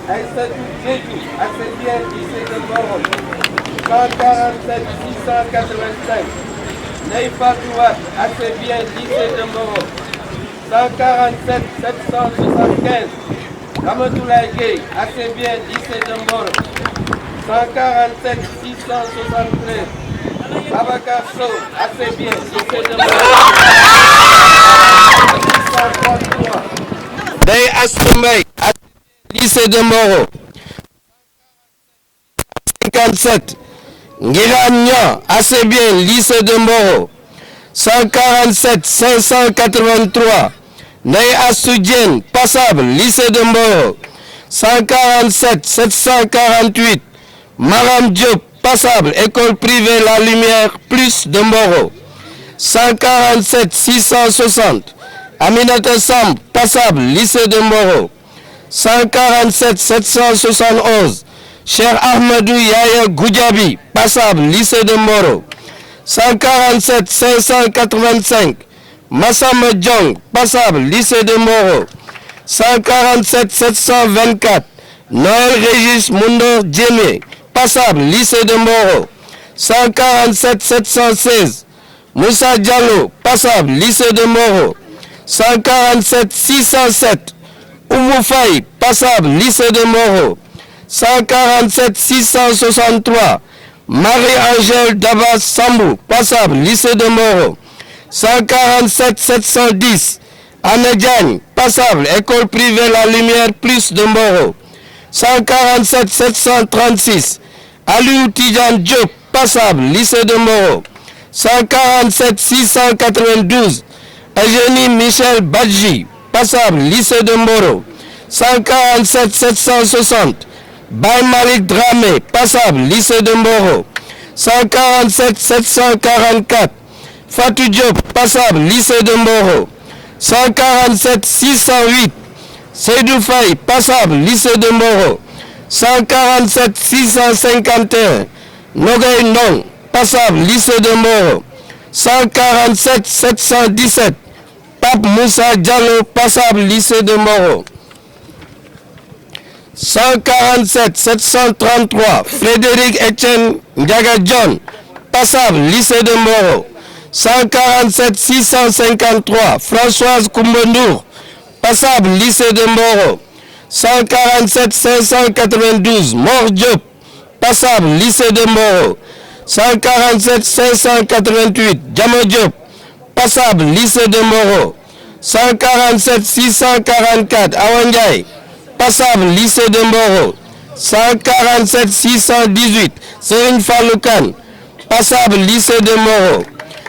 Aïssatou Djedou, accès bien lycée de Mboro, 147 685. Neifa Touat, accès bien lycée de Mboro, 147 775. Ramatoulaye Gueye, accès bien lycée de Mboro, 147 673. Babacar Sow, accès bien lycée de Mboro, 633. Ndeye Astou Mbaye, lycée de Mboro, 57. Ngiran Niang, assez bien, lycée de Mboro, 147 583. Ndeye Astou Diène, passable, lycée de Mboro, 147 748. Maram Diop, passable, école privée La Lumière, plus de Mboro, 147 660. Aminata Samb, passable, lycée de Mboro, 147 771. Cheikh Ahmadou Yaya Goudiaby, passable, lycée de Mboro, 147 585. Massamba Diong, passable, lycée de Mboro, 147 724. Noël Régis Moundor Djemé, passable, lycée de Mboro, 147 716. Moussa Diallo, passable, lycée de Mboro, 147 607. Oumou Faye, passable, lycée de Mboro, 147 663. Marie-Angèle Dabas Sambou, passable, lycée de Mboro, 147 710. Anne Diagne, passable, école privée La Lumière, plus de Mboro, 147 736. Aliou Tidjane Diop, passable, lycée de Mboro, 147 692. Eugénie Michel Badji, passable, lycée de Mboro, 147 760. Baye Malik Dramé, passable, lycée de Mboro, 147 744. Fatou Diop, passable, lycée de Mboro, 147 608. Seydou Faye, passable, lycée de Mboro, 147 651. Nogay Ndong, passable, lycée de Mboro, 147 717. Pape Moussa Diallo, passable, lycée de Mboro, 147 733. Frédéric Etienne Ndiaga John, passable, lycée de Mboro, 147 653. Françoise Koumbendour, passable, lycée de Mboro, 147 592. Mor Diop, passable, lycée de Mboro, 147 588. Diamo Diop, passable, lycée de Mboro, 147 644. Awa Ndiaye, passable, lycée de Mboro, 147 618. Serigne Fallou Kane, passable, lycée de Mboro,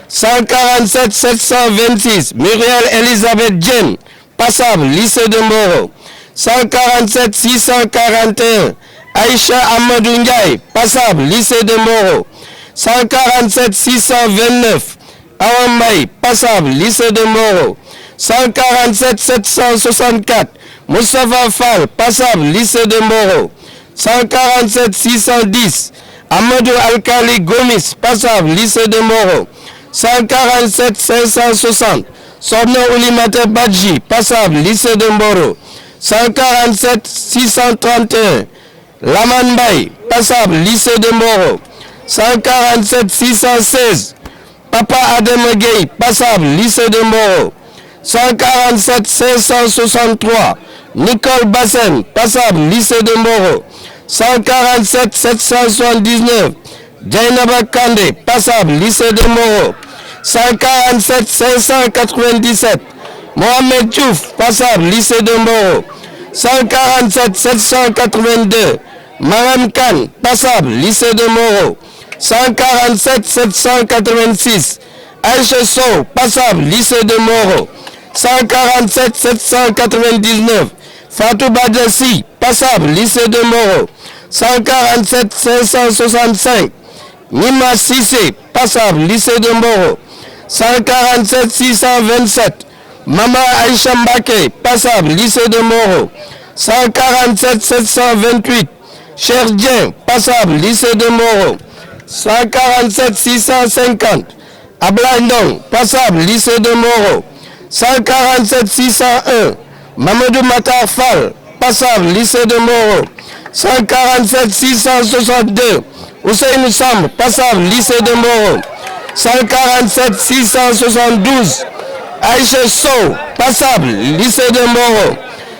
147 726. Muriel Elisabeth Diène, passable, lycée de Mboro, 147 641. Aïcha Amadou Ndiaye, passable, lycée de Mboro, 147 629. Awa Mbaye, passable, lycée de Mboro, 147 764. Moustapha Fall, passable, lycée de Mboro, 147 610. Amadou Alkali Gomis, passable, lycée de Mboro, 147 560. Sorno Oulimata Badji, passable, lycée de Mboro, 147 631. Laman Mbaye, passable, lycée de Mboro, 147 616. Papa Adem Gueye, passable, lycée de Mboro, 147 563. Nicole Bassen, passable, lycée de Mboro, 147 779. Djainaba Kandé, passable, lycée de Mboro, 147 597. Mohamed Diouf, passable, lycée de Mboro, 147 782. Maram Kane, passable, lycée de Mboro, 147 786. Aïcha Sow, passable, lycée de Mboro, 147 799. Fatou Badessi, passable, lycée de Mboro, 147 565. Nima Sissé, passable, lycée de Mboro, 147 627. Mama Aïcha Mbake, passable, lycée de Mboro, 147 728. Cheikh Dien, passable, lycée de Mboro, 147 650. Ablaye Ndong, passable, lycée de Mboro, 147 601. Mamadou Matar Fall, passable, lycée de Moro. 147 662, Ousseinou Sam, passable, lycée de Moro. 147 672, Aïcha Sow, passable, lycée de Moro.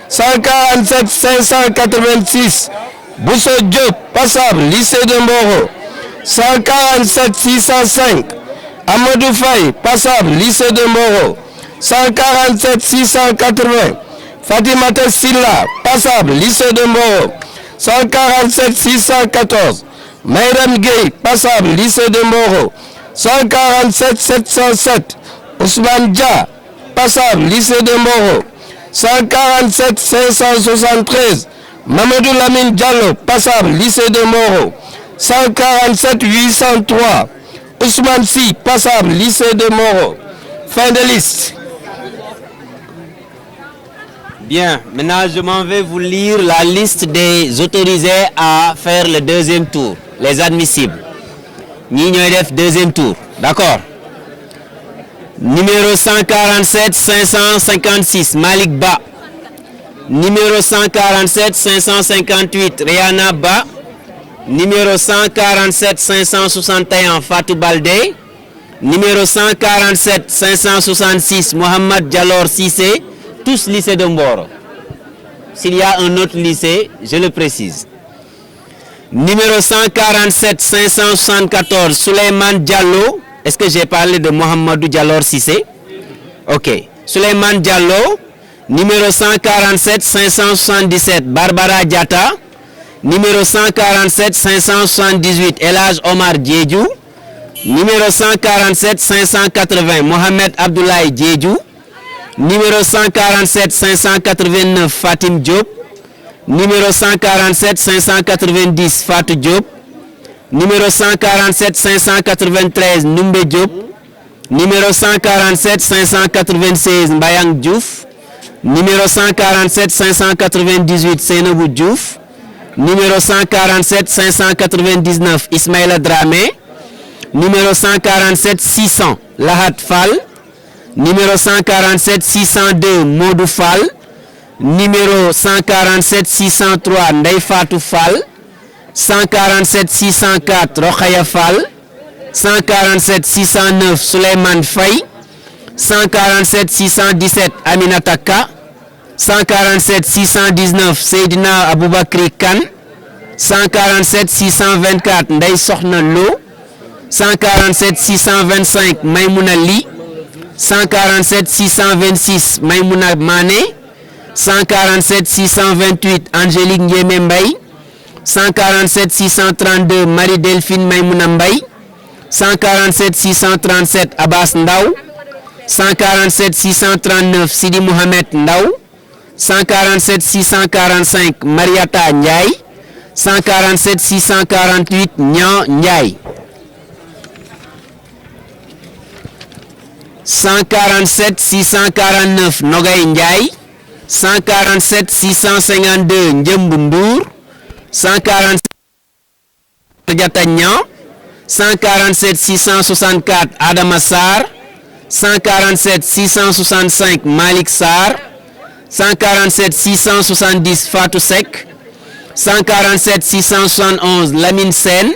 147 586, Bousso Diop, passable, lycée de Moro. 147 605, Amadou Faye, passable, lycée de Moro. 147 680, Fatimata Silla, passable, lycée de Moro. 147 614, Maïram Gueye, passable, lycée de Moro. 147 707, Ousmane Dia, passable, lycée de Moro. 147 573, Mamadou Lamine Diallo, passable, lycée de Moro. 147 803, Ousmane Sy, passable, lycée de Moro. Fin de liste. Bien, maintenant je m'en vais vous lire la liste des autorisés à faire le deuxième tour, les admissibles. Ñi ñooy def deuxième tour, d'accord. Numéro 147 556, Malik Ba. Numéro 147 558, Rihanna Ba. Numéro 147 561, Fatou Baldé. Numéro 147 566, Mohamed Dialor Cissé. Tous lycées de Mboro. S'il y a un autre lycée, je le précise. Numéro 147 574, Souleymane Diallo. Est-ce que j'ai parlé de Mohamedou Dialor Cissé? Ok. Souleymane Diallo. Numéro 147 577, Barbara Diatta. Numéro 147 578, Elhaj Omar Diédhiou. Numéro 147 580, Mohamed Abdoulaye Diédhiou. Numéro 147 589, Fatim Diop. Numéro 147 590, Fatou Diop. Numéro 147 593, Numbe Diop. Numéro 147 596, Mbayang Diouf. Numéro 147 598, Seynabou Diouf. Numéro 147 599, Ismaïla Dramé. Numéro 147 600, Lahat Fall. Numéro 147 602, Modou Fall. Numéro 147 603, Ndeye Fatou Fall. 147 604, Rokhaya Fall. 147 609, Souleymane Faye. 147 617, Aminata Ka. 147 619, Seydina Aboubakri Kane. 147 624, Ndeye Sokhna Lo. 147 625, Maïmouna Li. 147 626, Maïmouna Mané. 147 628, Angélique Ndiémé Mbaye. 147 632, Marie-Delphine Maïmouna Mbaye. 147 637, Abbas Ndaw. 147 639, Sidi Mohamed Ndaw. 147 645, Mariata Ndiaye. 147 648, Nian Ndiaye. 147 649, Nogay Ndiaye. 147 652, Ndiembou Ndour. 147 Diatta Niang. 147 664, Adama Sarr. 147 665, Malik Sarr. 147 670, Fatou Seck. 147 671, Lamine Sen.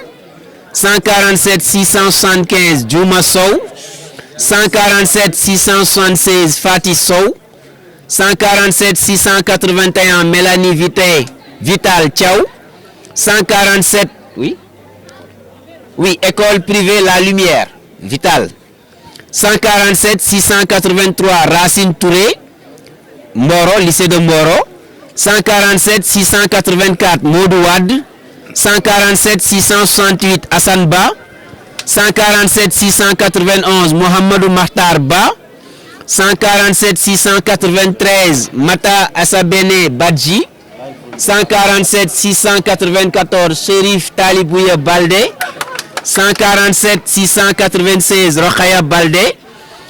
147 675, Djouma Sow. 147 676, Fati Sow. 147 681, Mélanie Vital Thiaw. 147, oui, école privée La Lumière, Vital. 147 683, Racine Touré, Mboro, lycée de Mboro. 147 684, Modou Wad. 147 668, Hassan Ba. 147 691, Mohamedou Mahtar Ba. 147 693, Mata Asabene Badji. 147 694, Chérif Talibouya Baldé. 147 696, Rokhaya Baldé.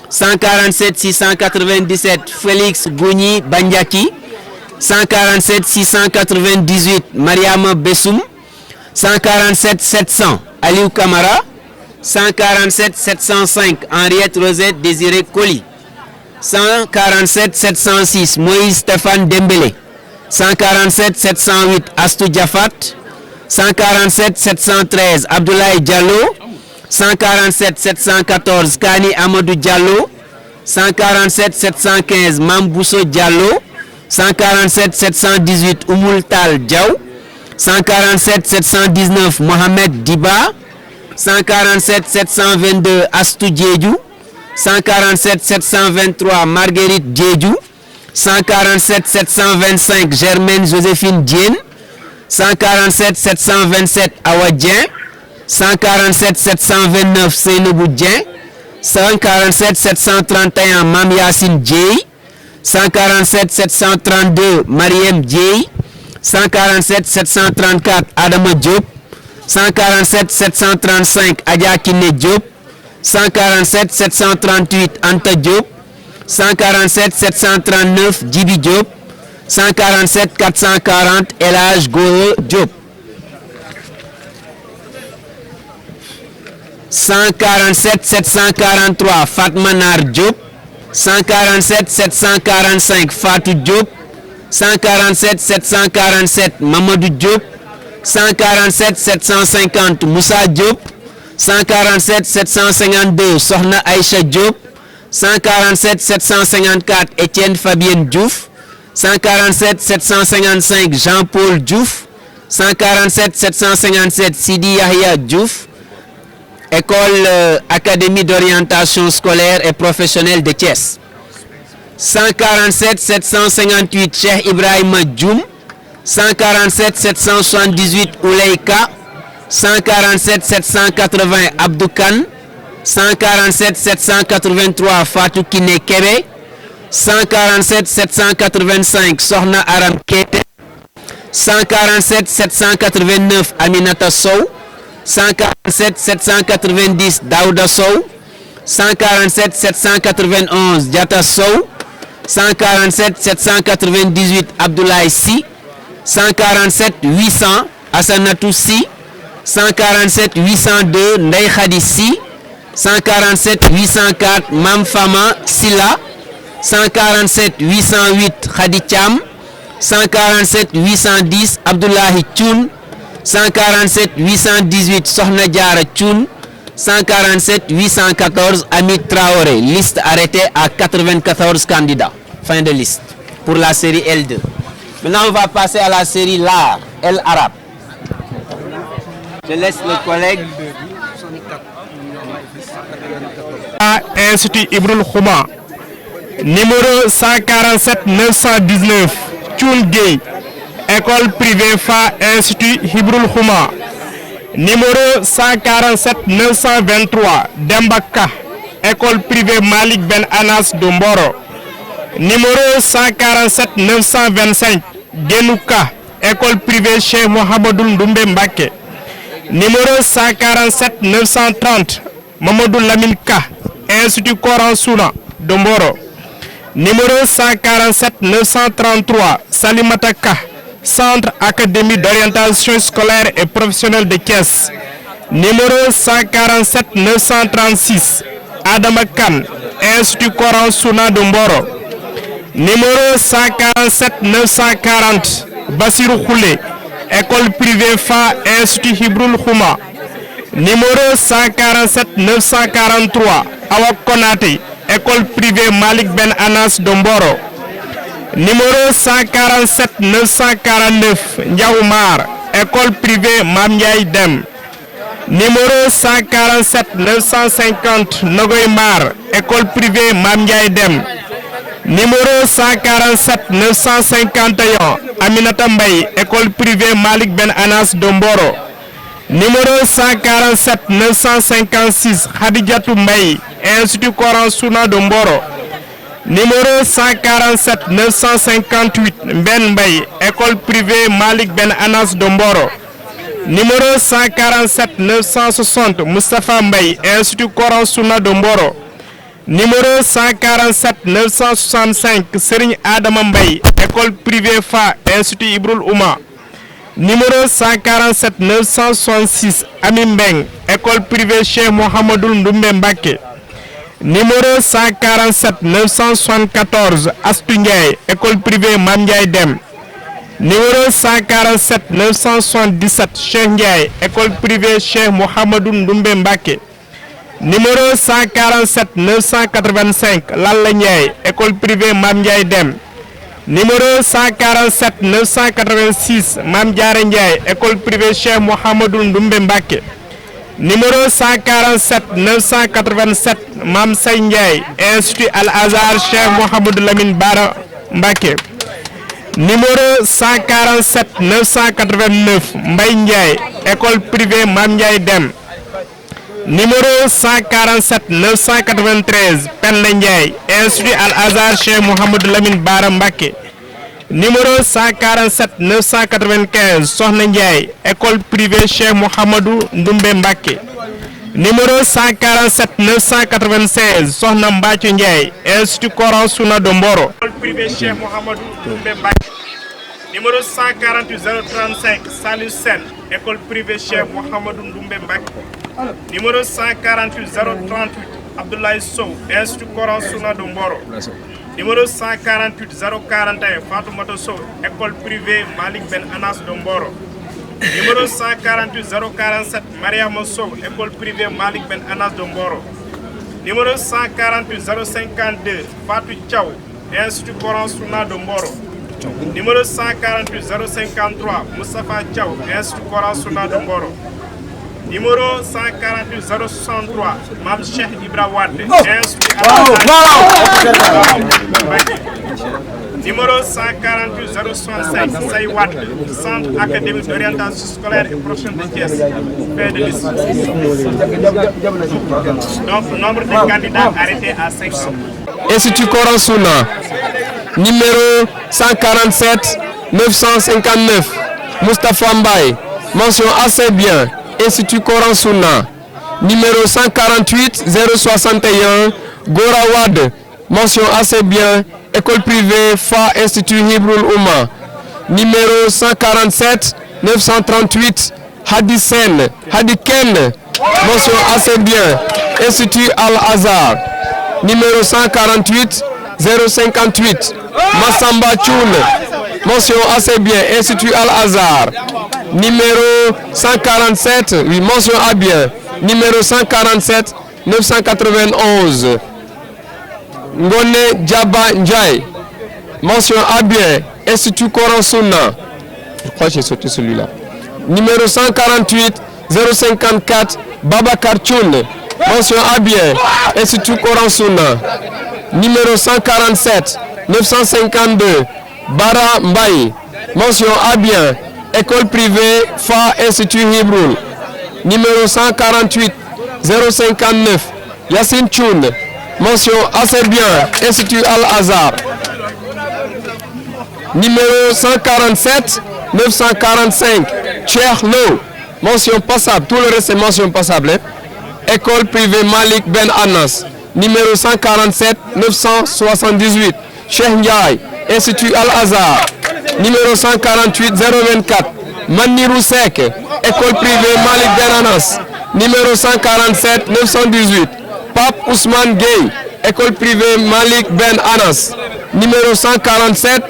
147 697, Félix Gouni Bandiaki. 147 698, Mariama Bessoum. 147 700, Aliou Kamara. 147 705, Henriette Rosette Désiré Koli. 147 706, Moïse Stéphane Dembélé. 147 708 Astou Diafat, 147 713 Abdoulaye Diallo, 147 714 Kani Amadou Diallo, 147 715 Mambousso Diallo, 147 718 Oumoul Tal Diaw, 147 719 Mohamed Diba, 147 722 Astou Diédhiou, 147 723 Marguerite Diédhiou, 147 725 Germaine Joséphine Diène, 147 727 Awa Dieng, 147 729 Seynabou Dieng, 147 731 Mam Yassine Dieye, 147 732 Mariem Dieye, 147 734 Adama Diop, 147 735 Adja Kiné Diop, 147 738 Anta Diop, 147 739 Djibi Diop, 147 440 El Hadj Goro Diop, 147 743 Fatma Nar Diop, 147 745 Fatou Diop, 147 747 Mamadou Diop, 147 750 Moussa Diop, 147 752 Sokhna Aïcha Diop, 147 754 Étienne Fabien Diouf, 147 755 Jean-Paul Diouf, 147 757 Sidi Yahya Diouf, École Académie d'orientation scolaire et professionnelle de Thiès. 147 758 Cheikh Ibrahima Dioum, 147 778 Ouleyka, 147 780 Abdou Kane, 147 783 Fatou Kiné Kébé, 147 785 Sokhna Aram Kété, 147 789 Aminata Sow, 147 790 Daouda Sow, 147 791 Diata Sow, 147 798 Abdoulaye Sy, 147 800 Assanatou Sy, 147 802 Ndeye Khady Sy, 147 804 Mam Fama Silla, 147 808 Khady Thiam, 147 810 Abdoulahi Thioune, 147 818 Sokhna Diarra Thioune, 147 814 Amit Traoré. Liste arrêtée à 94 candidats. Fin de liste pour la série L2. Maintenant, on va passer à la série LAR, L arabe. Je laisse le collègue. Institut Ibroul Khouma. Numéro 147 919 Thioune Gueye. École privée FA Institut Ibroul Khouma. Numéro 147 923 Dembaka. École privée Malik Ben Anas de Mboro. Numéro 147 925 Genouka. École privée Cheikh Mohamedou Ndoumbe Mbaké. Numéro 147 930 Mamadou Lamine Ka. Institut Coran Souna de Mboro. Numéro 147 933 Salimata Ka. Centre Académie d'orientation scolaire et professionnelle de Thiès. Numéro 147 936 Adama Kane. Institut Coran Souna de Mboro. Numéro 147 940 Bassirou Khoulé. École privée FA Institut Ibroul Khouma. Numéro 147 943 Awa Konaté. École privée Malik Ben Anas de Mboro. Numéro 147 949 Ndiaoumar. École privée Mam Ndiaye Dem. Numéro 147 950 Nogoymar. École privée Mam Ndiaye Dem. Numéro 147 951 Aminata Mbaye. École privée Malik Ben Anas de Mboro. Numéro 147 956 Khadijatou Mbaye. Institut Coran Souna de Mboro. Numéro 147 958 Ben Mbaye. École privée Malik Ben Anas de Mboro. Numéro 147 960 Moustapha Mbaye. Institut Coran Souna de Mboro. Numéro 147 965 Serigne Adama Mbaye. École privée FA Institut Ibroul Ouma. Numéro 147 966 Ami Mbeng. École privée Cheikh Mohamedou Ndoumbe Mbaké. Numéro 147 974 Astou Ndiaye. École privée Mam Ndiaye Dem. Numéro 147 977 Cheikh Ndiaye, école privée Cheikh Mohamedou Ndoumbe Mbaké. Numéro 147 985 Lalla Ndiaye, école privée Mam Ndiaye Dem. Numéro 147 986 Mam Diarra Ndiaye, école privée Cheikh Mohamedou Ndoumbe Mbaké. Numéro 147 987 Mam Say Ndiaye, Institut Al-Azhar Cheikh Mohamedou Lamine Bara Mbaké. Numéro 147 989 Mbaye Ndiaye, école privée Mam Ndiaye Dem. Numéro 147 993 Penda Ndiaye, Institut Al-Azhar Cheikh Mohamedou Lamine Bara Mbaké. Numéro 147 995 Sohna Ndiaye, école privée Cheikh Mohamedou Ndoumbe Mbaké. Numéro 147 996 Sohna Mbathio Ndiaye, Institut Coran Souna de Mboro, école privée Cheikh Mohamedou Ndoumbe Mbaké. Numéro 148 035 Salou Sen, école privée Cheikh Mohamedou Ndoumbe Mbaké. Numéro 148 038 Abdoulaye Sow, Institut Coran Souna de Mboro. Numéro 148 041 Fatoumata Sow, école privée Malik Ben Anas de Mboro. Numéro 148 047 Mariama Sow, école privée Malik Ben Anas de Mboro. Numéro 148 052 Fatou Thiaw, Institut Coran Souna de Mboro. Numéro 148 053 Moustapha Thiaw, Institut Coran Souna de Mboro. Numéro 148 063 Mam Cheikh Ibra Wade, Institut Numéro 148 065 Say Wade, Centre académique d'orientation scolaire et professionnelle de Thiès, fait de liste. Donc, nombre de candidats arrêtés à 500. Institut Coran Souna, numéro 147 959 Moustapha Mbaye, mention assez bien. Institut Coran Souna, numéro 148 061 Gora Wade, mention assez bien. École privée Fa Institut Hibrul Ouma, numéro 147 938 Hadiken, mention assez bien. Institut Al-Azhar, numéro 148 058 Massamba Tchoun, mention assez bien. Institut Al-Azhar, numéro 147, oui, mention à bien. Numéro 147 991 Ngone Djaba Ndiaye, mention à bien. Institut Coran Souna, je crois que j'ai sauté celui-là. Numéro 148 054 Babacar Tchoun, mention à bien. Institut Coran Souna. Numéro 147 952 Bara Mbaye, mention à bien. École privée Fa Institut Hibrul. Numéro 148 059 Yassine Tchoun, mention assez bien. Institut Al-Azhar. Numéro 147 945 Cheikh Lo, mention passable. Tout le reste est mention passable. École privée Malik Ben Anas. Numéro 147 978 Cheikh Ndiaye, Institut Al-Azhar. Numéro 148 024 Manirou Sek, école privée Malik Ben Anas. Numéro 147 918 Pape Ousmane Gueye, école privée Malik Ben Anas. Numéro 147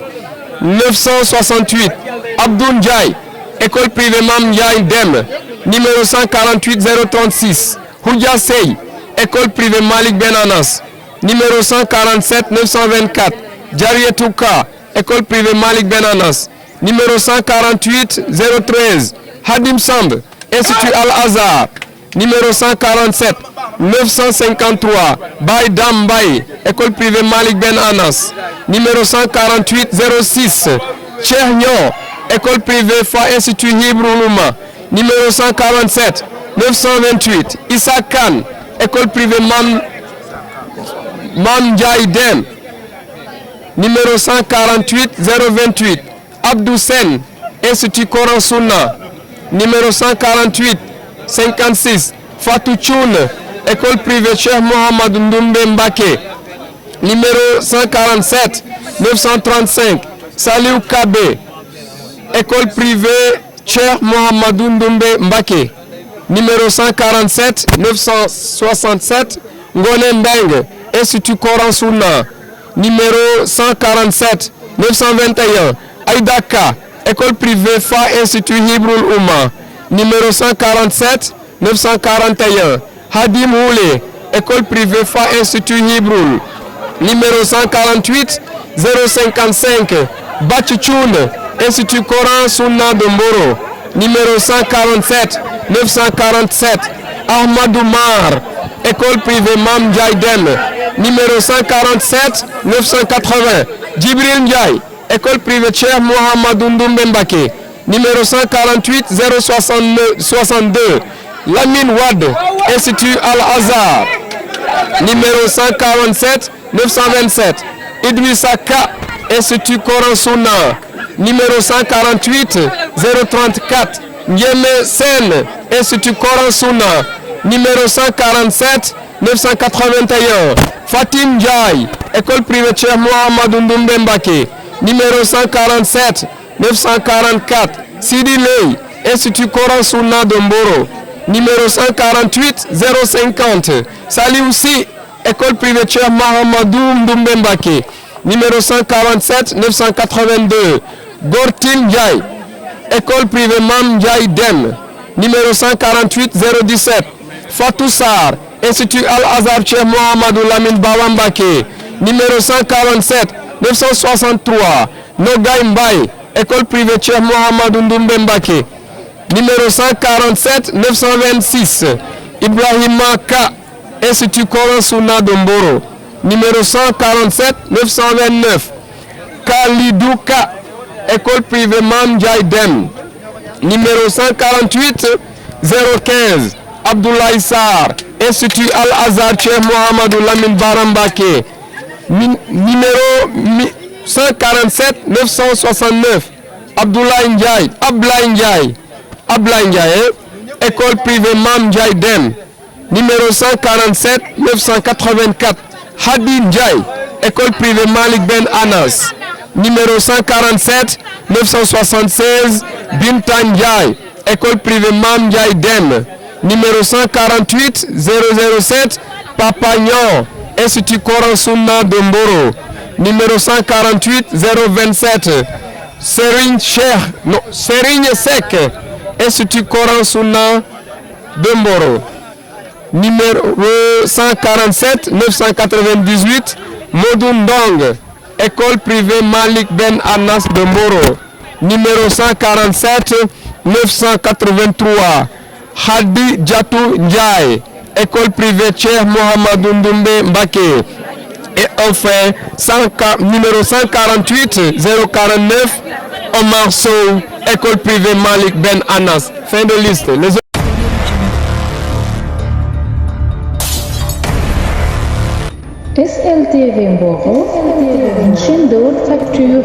968 Abdoul Ndiaye, école privée Mam Ndiaye Dem. Numéro 148 036 Houdia Sey, école privée Malik Ben Anas. Numéro 147 924 Djarietouka, école privée Malik Ben Anas. Numéro 148 013 Hadim Samb, Institut Al-Azhar. Numéro 147 953 Baïdam Baye, école privée Malik Ben Anas. Numéro 148 06 Cheikh Nyon, école privée Fa Institut Hibrul Ouma. Numéro 147 928 Issa Khan, école privée Mam Ndiaye Dem. Numéro 148 028 Abdou Sen, Institut Coran Souna. Numéro 148 56 Fatou Tchoun, école privée Cheikh Mohamedou Ndoumbe Mbaké. Numéro 147 935 Saliou Kabé, école privée Cheikh Mohamedou Ndoumbe Mbaké. Numéro 147 967 Ngone Mbeng, Institut Coran Souna. Numéro 147 921 Aïdaka, école privée Fa Institut Hibrul Oumma, numéro 147 941. Hadim Houlé, école privée Fa Institut Hibrul, numéro 148 055. Batchouchoun, Institut Coran Sunna de Mboro, numéro 147 947. Ahmadou Mar, école privée Mam Ndiaye Deme, numéro 147 980. Djibril Ndiaye, école privée Cheikh Mohamedou Ndoumbe Mbacké, numéro 148 062. Lamine Wade, Institut Al-Azhar, numéro 147 927. Idrissa Ka, Institut Coran Sunna, numéro 148 034. Ndiémé Sène, Institut Coran Sunna, numéro 147 981. Fatim Ndiaye, école privée Cheikh Mohamedou Ndoumbe Mbacké, numéro 147 944. Sidi Ley, Institut Coran Sunna de Mboro, numéro 148 050. Saliou Sy, école privée Cheikh Mohamedou Ndoumbe Mbacké, numéro 147 982. Gortil Ndiaye, école privée Mam Ndiaye Deme, numéro 148 017. Fatou Sarr, Institut Al-Azhar Cheikh Mohamedou Lamine Baba Mbacké, numéro 147 963. Nogay Mbaye, école privée Cheikh Mohamedou Ndoumbe Mbacké, numéro 147 926. Ibrahima Ka, Institut Coran Sunna de Mboro, numéro 147 929. Khalidou Ka, école privée Mam Ndiaye Deme, numéro 148 015. Abdoulaye Sarr, Institut Al-Azhar Cheikh Mohamedou Lamine Bara Mbacké, numéro 147 969. Abdoulaye Ndiaye, école privée Mam Ndiaye Deme, numéro 147 984. Hadi Ndiaye, école privée Malik Ben Anas, numéro 147 976. Binta Ndiaye, école privée Mam Ndiaye Deme, numéro 148 007. Papa Nyon, Institut Coran Sunna de Mboro, numéro 148 027. Serigne Seck, Institut Coran Sunna de Mboro, numéro 147 998. Modou Ndong, école privée Malik Ben Anas de Mboro, numéro 147 983. Hadi Diatou Ndiaye, école privée Cheikh Mohamedou Ndoumbe Mbacké. Et enfin, numéro 148 049. Omar Sow, école privée Malik Ben Anas. Fin de liste. SLTV Mboro, une chaîne de haute facture.